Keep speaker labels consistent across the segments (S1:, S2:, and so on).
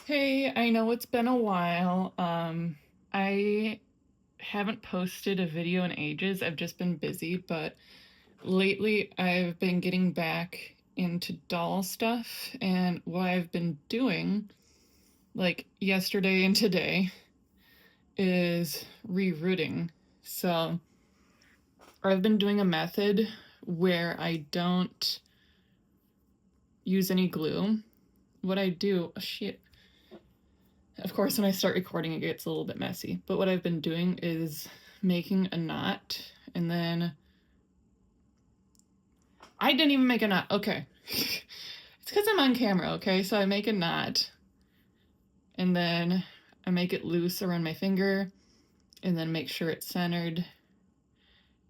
S1: Hey, I know it's been a while. I haven't posted a video in ages. I've just been busy, but lately I've been getting back into doll stuff, and what I've been doing, like yesterday and today, is rerooting. So I've been doing a method where I don't use any glue. What I do, oh shit, of course, when I start recording, it gets a little bit messy. But what I've been doing is making a knot, and then I didn't even make a knot. Okay. It's because I'm on camera, okay? So I make a knot, and then I make it loose around my finger, and then make sure it's centered,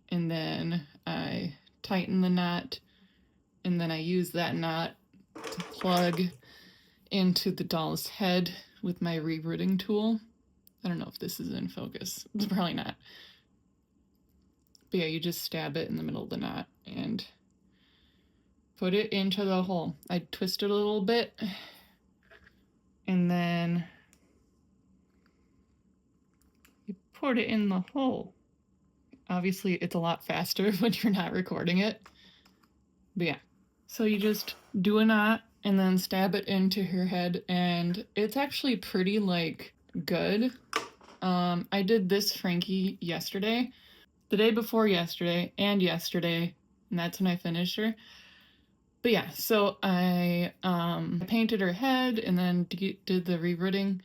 S1: and then I tighten the knot, and then I use that knot to plug into the doll's head with my rerouting tool. I don't know if this is in focus. It's probably not. But yeah, you just stab it in the middle of the knot and put it into the hole. I twist it a little bit, and then you put it in the hole. Obviously, it's a lot faster when you're not recording it. But yeah, so you just do a knot and then stab it into her head, and it's actually pretty, like, good. I did this Frankie yesterday, the day before yesterday, and that's when I finished her. But yeah, so I painted her head and then did the rerouting,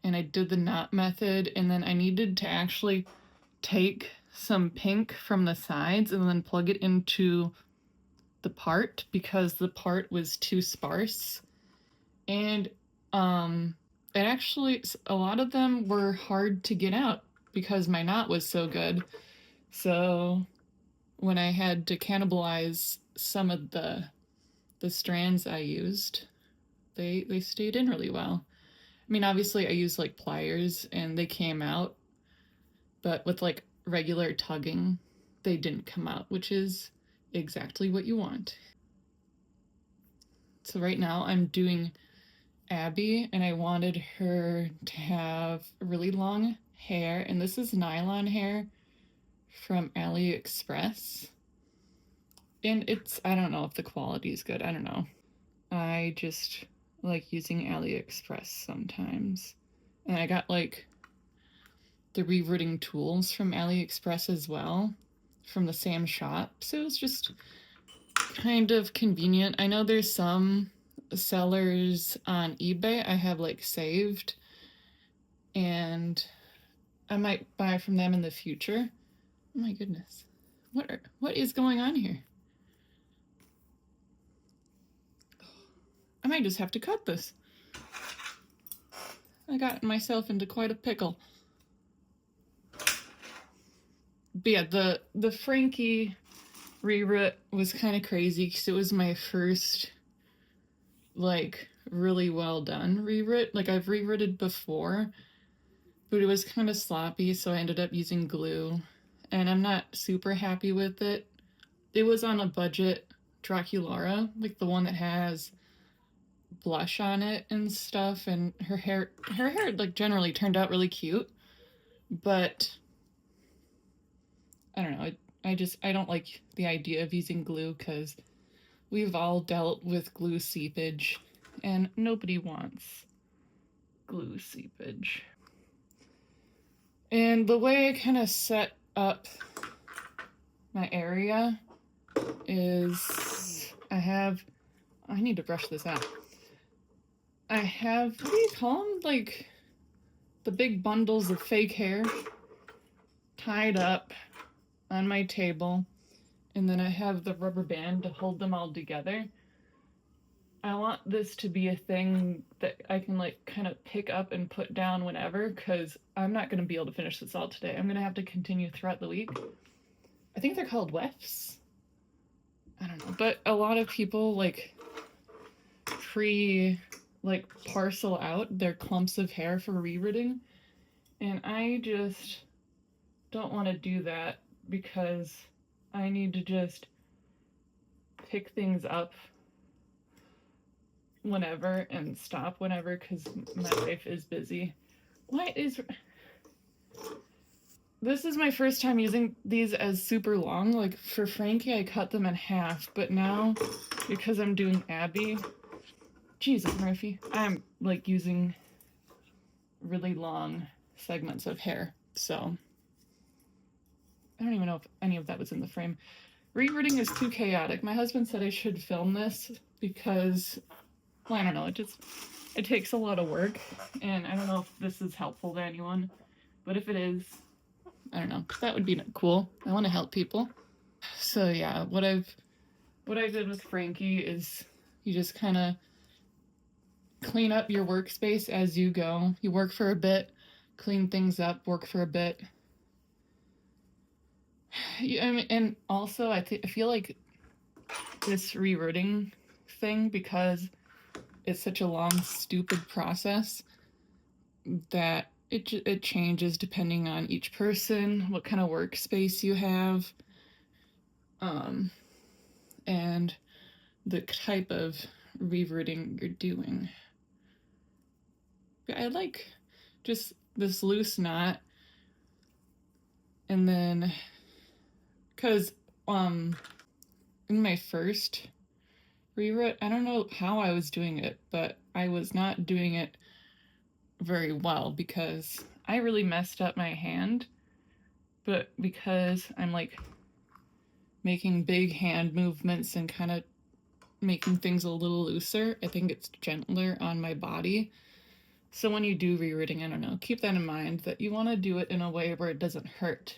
S1: and I did the knot method, and then I needed to actually take some pink from the sides and then plug it into the part because the part was too sparse. And it actually, a lot of them were hard to get out because my knot was so good. So when I had to cannibalize some of the strands I used, they stayed in really well. I mean, obviously I used like pliers and they came out, but with like regular tugging, they didn't come out, which is exactly what you want. So right now I'm doing Abby, and I wanted her to have really long hair, and this is nylon hair from AliExpress. And it's, I don't know if the quality is good, I don't know. I just like using AliExpress sometimes. And I got like the rerouting tools from AliExpress as well, from the same shop. So it was just kind of convenient. I know there's some sellers on eBay I have like saved, and I might buy from them in the future. Oh my goodness. What is going on here? I might just have to cut this. I got myself into quite a pickle. But yeah, the Frankie reroot was kind of crazy because it was my first, like, really well done reroot. Like, I've rerooted before, but it was kind of sloppy, so I ended up using glue, and I'm not super happy with it. It was on a budget Draculaura, like the one that has blush on it and stuff, and her hair like generally turned out really cute, but I don't know, I don't like the idea of using glue because we've all dealt with glue seepage, and nobody wants glue seepage. And the way I kind of set up my area is I need to brush this out. I have, what do you call them? Like the big bundles of fake hair tied up on my table, and then I have the rubber band to hold them all together. I want this to be a thing that I can like kind of pick up and put down whenever, because I'm not going to be able to finish this all today. I'm going to have to continue throughout the week. I think they're called wefts. I don't know, but a lot of people like parcel out their clumps of hair for rerouting, and I just don't want to do that because I need to just pick things up whenever and stop whenever because my life is busy. This is my first time using these as super long. Like for Frankie, I cut them in half, but now because I'm doing Abbey, Jesus Murphy, I'm like using really long segments of hair. So I don't even know if any of that was in the frame. Rerooting is too chaotic. My husband said I should film this because, well, I don't know, it takes a lot of work, and I don't know if this is helpful to anyone, but if it is, I don't know, that would be cool. I want to help people. So yeah, what I did with Frankie is you just kind of clean up your workspace as you go. You work for a bit, clean things up, work for a bit. I mean, and also I feel like this rerooting thing, because it's such a long, stupid process, that it changes depending on each person, what kind of workspace you have, and the type of rerooting you're doing. I like just this loose knot, and then because in my first reroot, I don't know how I was doing it, but I was not doing it very well because I really messed up my hand. But because I'm like making big hand movements and kind of making things a little looser, I think it's gentler on my body. So when you do rerooting, I don't know, keep that in mind, that you want to do it in a way where it doesn't hurt,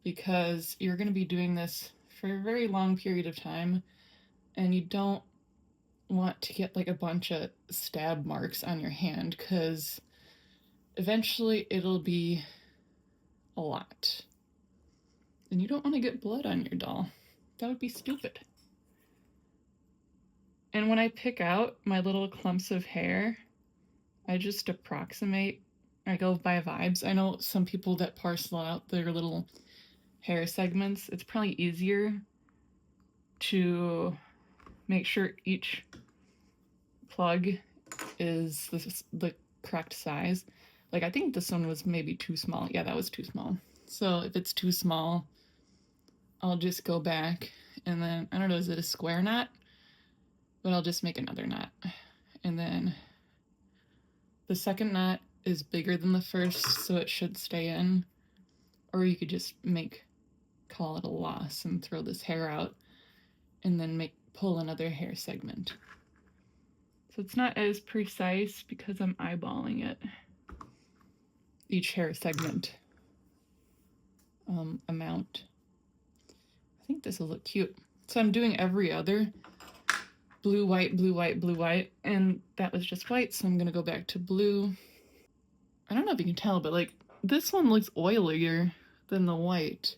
S1: because you're going to be doing this for a very long period of time, and you don't want to get like a bunch of stab marks on your hand, because eventually it'll be a lot. And you don't want to get blood on your doll. That would be stupid. And when I pick out my little clumps of hair, I just approximate. I go by vibes. I know some people that parcel out their little hair segments. It's probably easier to make sure each plug is the correct size. Like, I think this one was maybe too small. Yeah, that was too small. So if it's too small, I'll just go back and then, I don't know, is it a square knot? But I'll just make another knot. And then the second knot is bigger than the first, so it should stay in. Or you could just call it a loss and throw this hair out and then pull another hair segment. So it's not as precise because I'm eyeballing it. Each hair segment amount. I think this will look cute. So I'm doing every other blue, white, blue, white, blue, white, and that was just white, so I'm gonna go back to blue. I don't know if you can tell, but like this one looks oilier than the white.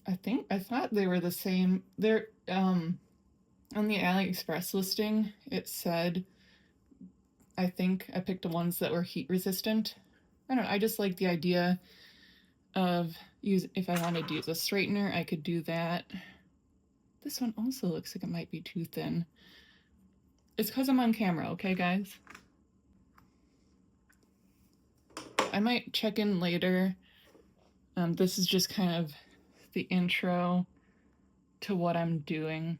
S1: I thought they were the same. They're on the AliExpress listing, it said, I think I picked the ones that were heat resistant. I don't know, I just like the idea of if I wanted to use a straightener, I could do that. This one also looks like it might be too thin. It's because I'm on camera, okay, guys? I might check in later. This is just kind of the intro to what I'm doing.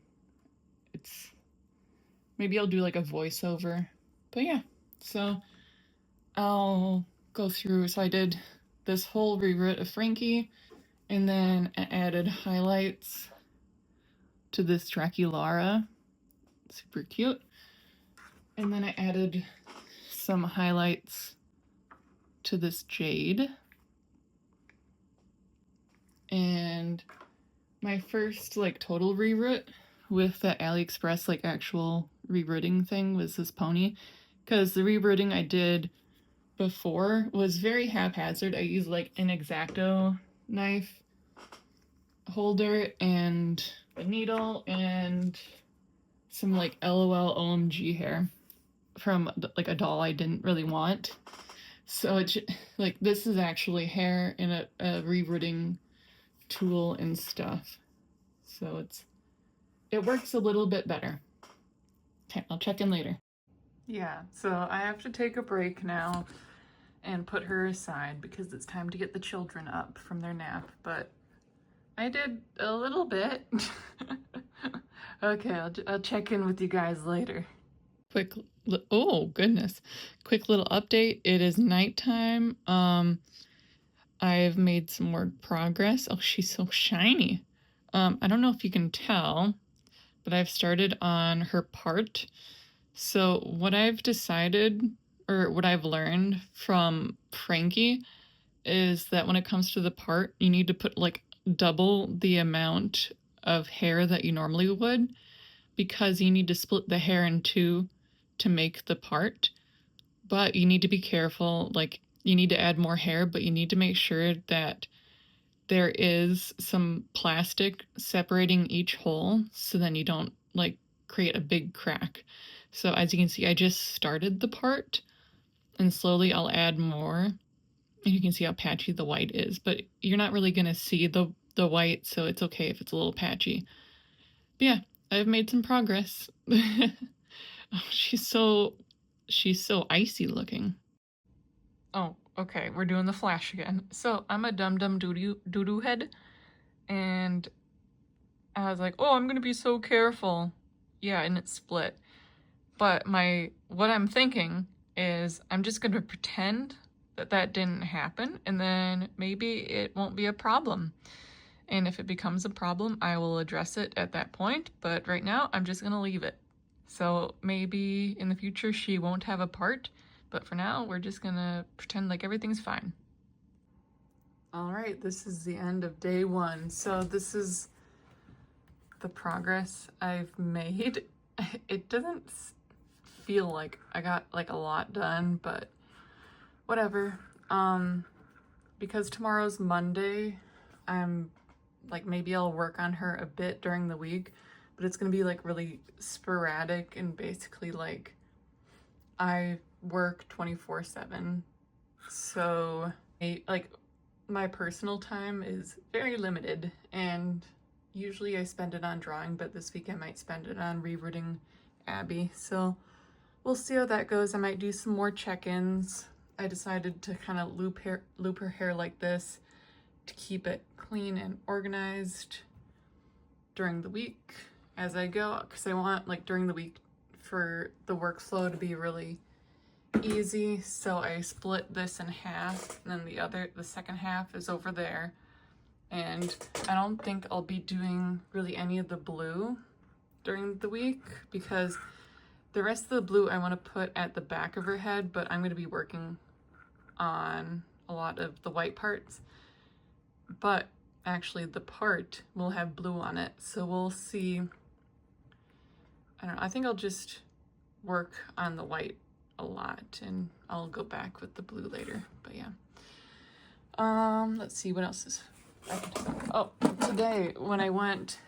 S1: Maybe I'll do like a voiceover. But yeah, so I'll go through. So I did this whole reroot of Frankie, and then I added highlights to this Draculaura. Super cute. And then I added some highlights to this Jade. And my first like total reroot with the AliExpress like actual rerooting thing was this pony, because the rerooting I did before was very haphazard. I used like an X-Acto knife holder and a needle and some like LOL OMG hair from like a doll I didn't really want. So it's like, this is actually hair in a rerooting tool and stuff. So it's it works a little bit better. Okay, I'll check in later. Yeah, so I have to take a break now and put her aside because it's time to get the children up from their nap, but I did a little bit. Okay, I'll check in with you guys later. Oh goodness. Quick little update. It is nighttime. I've made some more progress. Oh, she's so shiny. I don't know if you can tell, but I've started on her part. So what I've decided, or what I've learned from Frankie, is that when it comes to the part, you need to put like double the amount of hair that you normally would, because you need to split the hair in two to make the part. But you need to be careful, like you need to add more hair, but you need to make sure that there is some plastic separating each hole, so then you don't like create a big crack. So as you can see, I just started the part, and slowly I'll add more. And you can see how patchy the white is, but you're not really gonna see the white, so it's okay if it's a little patchy. But yeah, I've made some progress. Oh, she's so icy looking. Oh, okay, we're doing the flash again. So I'm a dum-dum doo-doo head, and I was like, oh, I'm gonna be so careful. Yeah, and it split. But what I'm thinking is I'm just gonna pretend that that didn't happen, and then maybe it won't be a problem. And if it becomes a problem, I will address it at that point, but right now I'm just gonna leave it. So maybe in the future she won't have a part, but for now we're just gonna pretend like everything's fine. All right, this is the end of day one. So this is the progress I've made. It doesn't feel like I got like a lot done, but whatever. Because tomorrow's Monday, I'm like, maybe I'll work on her a bit during the week, but it's gonna be like really sporadic, and basically like I work 24/7, so like my personal time is very limited, and usually I spend it on drawing, but this week I might spend it on rerooting Abby, so we'll see how that goes. I might do some more check-ins. I decided to kind of loop her hair like this to keep it clean and organized during the week as I go, because I want like during the week for the workflow to be really easy. So I split this in half, and then the second half is over there. And I don't think I'll be doing really any of the blue during the week, because the rest of the blue I want to put at the back of her head, but I'm going to be working on a lot of the white parts. But actually the part will have blue on it, so we'll see. I don't know, I think I'll just work on the white a lot, and I'll go back with the blue later, but yeah. Let's see, what else is I can talk about. Oh, today when I went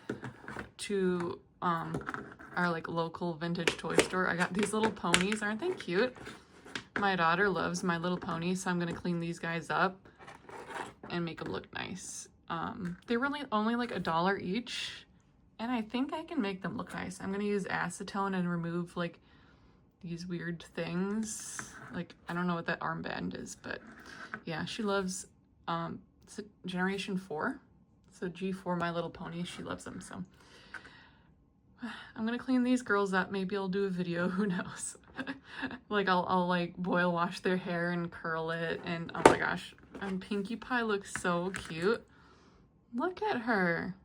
S1: to our like local vintage toy store, I got these little ponies. Aren't they cute? My daughter loves My Little Pony, so I'm gonna clean these guys up and make them look nice. They're really only like $1 each, and I think I can make them look nice. I'm gonna use acetone and remove like these weird things. Like, I don't know what that armband is, but yeah, she loves it's generation 4, so G4 My Little Pony. She loves them, so I'm gonna clean these girls up. Maybe I'll do a video, who knows. Like I'll like boil wash their hair and curl it, and oh my gosh, and Pinkie Pie looks so cute. Look at her.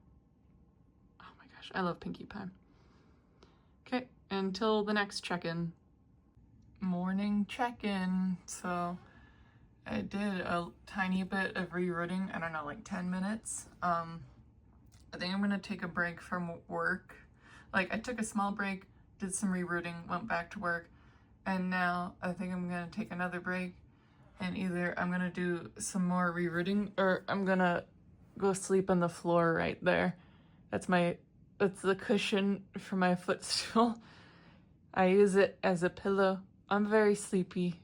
S1: Oh my gosh, I love Pinkie Pie. Okay, until the next check-in. Morning check-in. So I did a tiny bit of rerooting, I don't know, like 10 minutes. I think I'm gonna take a break from work. Like, I took a small break, did some rerooting, went back to work, and now I think I'm gonna take another break, and either I'm gonna do some more rerooting, or I'm gonna go sleep on the floor right there. That's the cushion for my footstool. I use it as a pillow. I'm very sleepy.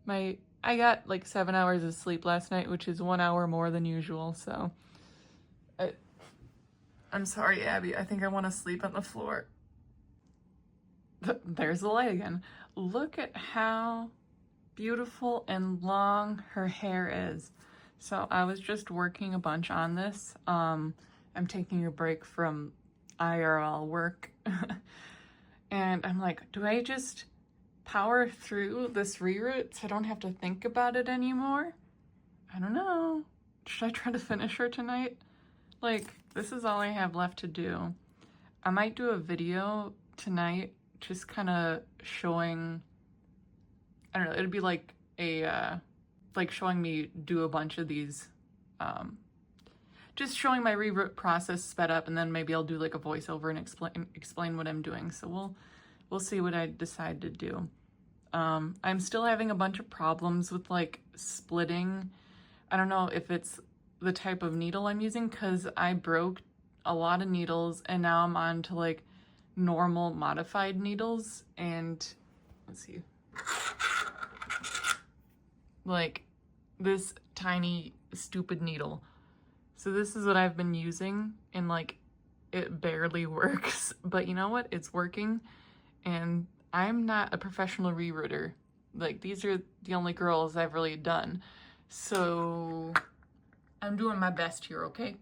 S1: I got like 7 hours of sleep last night, which is 1 hour more than usual, so I'm sorry, Abby. I think I want to sleep on the floor. There's the light again. Look at how beautiful and long her hair is. So I was just working a bunch on this. I'm taking a break from IRL work. And I'm like, do I just power through this reroot so I don't have to think about it anymore? I don't know. Should I try to finish her tonight? Like, this is all I have left to do. I might do a video tonight just kind of showing, I don't know, it'd be like a, like showing me do a bunch of these, just showing my reroot process sped up, and then maybe I'll do like a voiceover and explain what I'm doing. So we'll see what I decide to do. I'm still having a bunch of problems with like splitting. I don't know if it's the type of needle I'm using, because I broke a lot of needles and now I'm on to like normal modified needles, and let's see, like this tiny stupid needle. So this is what I've been using, and like it barely works, but you know what? It's working, and I'm not a professional rerooter. Like, these are the only girls I've really done. So I'm doing my best here, okay?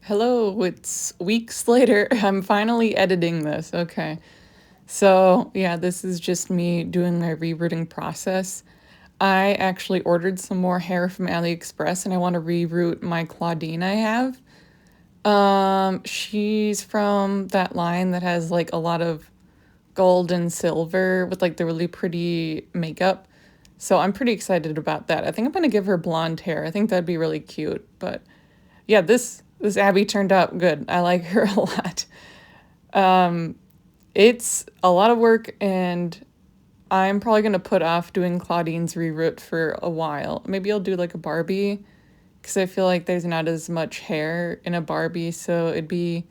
S1: Hello, it's weeks later. I'm finally editing this. Okay. So yeah, this is just me doing my rerooting process. I actually ordered some more hair from AliExpress and I want to reroot my Claudine I have. She's from that line that has like a lot of gold and silver with like the really pretty makeup. So I'm pretty excited about that. I think I'm going to give her blonde hair. I think that'd be really cute. But yeah, this Abby turned out good. I like her a lot. It's a lot of work, and I'm probably going to put off doing Claudine's reroot for a while. Maybe I'll do like a Barbie, because I feel like there's not as much hair in a Barbie, so it'd be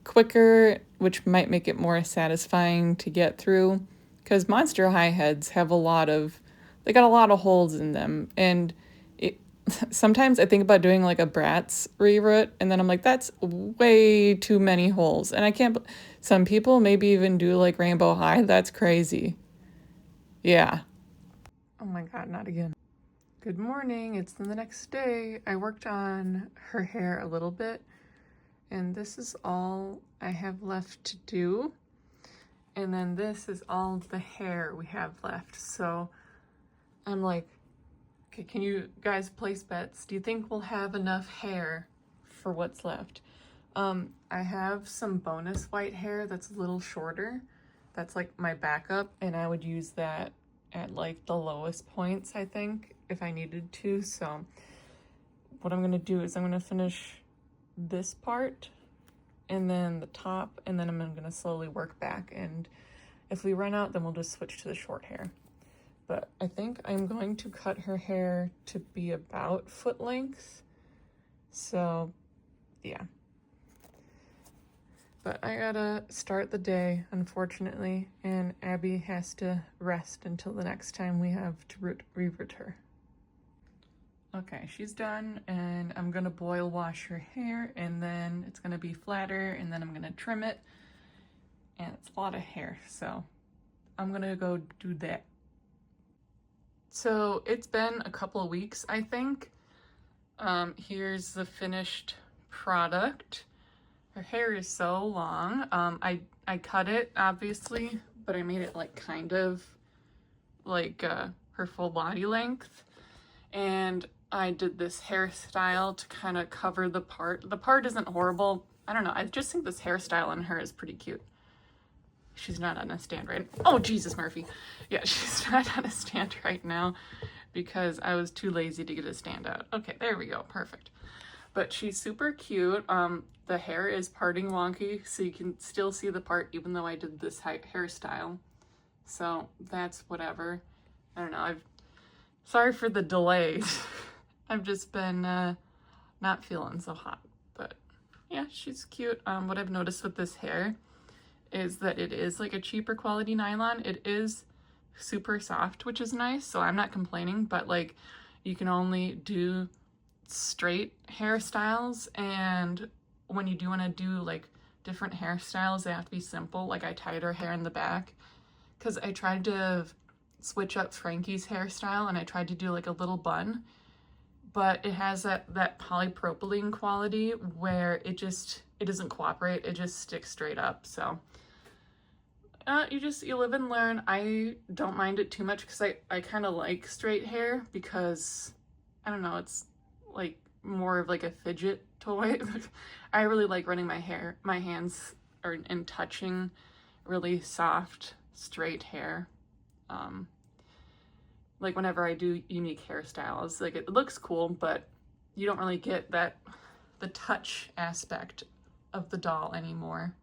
S1: quicker, which might make it more satisfying to get through, because Monster High heads have they got a lot of holes in them, and sometimes I think about doing like a Bratz reroot, and then I'm like, that's way too many holes, and I can't, some people maybe even do like Rainbow High, that's crazy. Yeah. Oh my god, not again. Good morning, it's the next day. I worked on her hair a little bit, and this is all I have left to do. And then this is all the hair we have left. So I'm like, okay, can you guys place bets? Do you think we'll have enough hair for what's left? I have some bonus white hair that's a little shorter. That's like my backup, and I would use that at like the lowest points, I think, if I needed to. So what I'm gonna do is I'm gonna finish this part and then the top, and then I'm gonna slowly work back, and if we run out, then we'll just switch to the short hair. But I think I'm going to cut her hair to be about foot length. So yeah. But I gotta start the day, unfortunately, and Abby has to rest until the next time we have to reroot her. Okay, she's done, and I'm gonna boil wash her hair, and then it's gonna be flatter, and then I'm gonna trim it, and it's a lot of hair, so I'm gonna go do that. So it's been a couple of weeks, I think. Here's the finished product. Her hair is so long. I cut it, obviously, but I made it like kind of like her full body length. And I did this hairstyle to kind of cover the part. The part isn't horrible. I don't know. I just think this hairstyle on her is pretty cute. She's not on a stand right now. Oh, Jesus, Murphy. Yeah, she's not on a stand right now because I was too lazy to get a stand out. Okay, there we go. Perfect. But she's super cute. The hair is parting wonky, so you can still see the part even though I did this hairstyle. So that's whatever. I don't know. Sorry for the delay. I've just been not feeling so hot. But yeah, she's cute. What I've noticed with this hair is that it is like a cheaper quality nylon. It is super soft, which is nice, so I'm not complaining, but like you can only do straight hairstyles, and when you do want to do like different hairstyles, they have to be simple. Like I tied her hair in the back because I tried to switch up Frankie's hairstyle and I tried to do like a little bun, but it has that polypropylene quality where it doesn't cooperate. It just sticks straight up. So you live and learn. I don't mind it too much because I kind of like straight hair because, I don't know, it's like more of like a fidget toy. I really like running my hands and touching really soft, straight hair. Like whenever I do unique hairstyles, like it looks cool, but you don't really get the touch aspect of the doll anymore.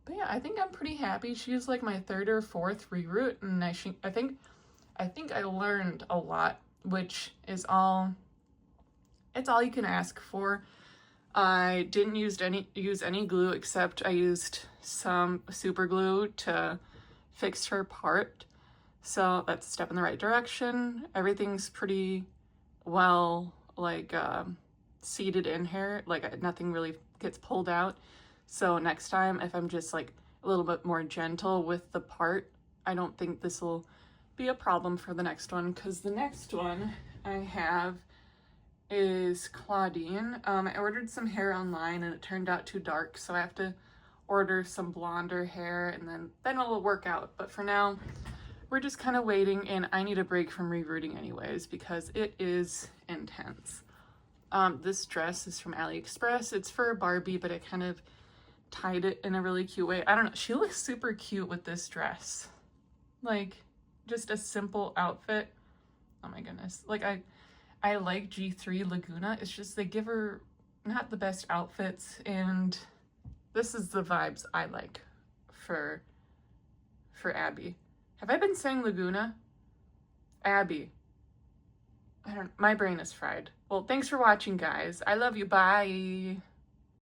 S1: But yeah, I think I'm pretty happy. She's like my 3rd or 4th reroot, and I think I learned a lot, which is it's all you can ask for. I didn't use any glue, except I used some super glue to fix her part. So that's a step in the right direction. Everything's pretty well like seated in here, like nothing really gets pulled out. So next time, if I'm just like a little bit more gentle with the part, I don't think this will be a problem for the next one, because the next one I have is Claudine. I ordered some hair online and it turned out too dark, so I have to order some blonder hair and then it'll work out. But for now, we're just kind of waiting, and I need a break from rerooting anyways because it is intense. This dress is from AliExpress. It's for Barbie, but I kind of tied it in a really cute way. I don't know. She looks super cute with this dress. Like, just a simple outfit. Oh my goodness. Like, I like G3 Laguna. It's just they give her not the best outfits, and this is the vibes I like for Abbey. Have I been saying Laguna? Abbey. My brain is fried. Well, thanks for watching, guys. I love you. Bye.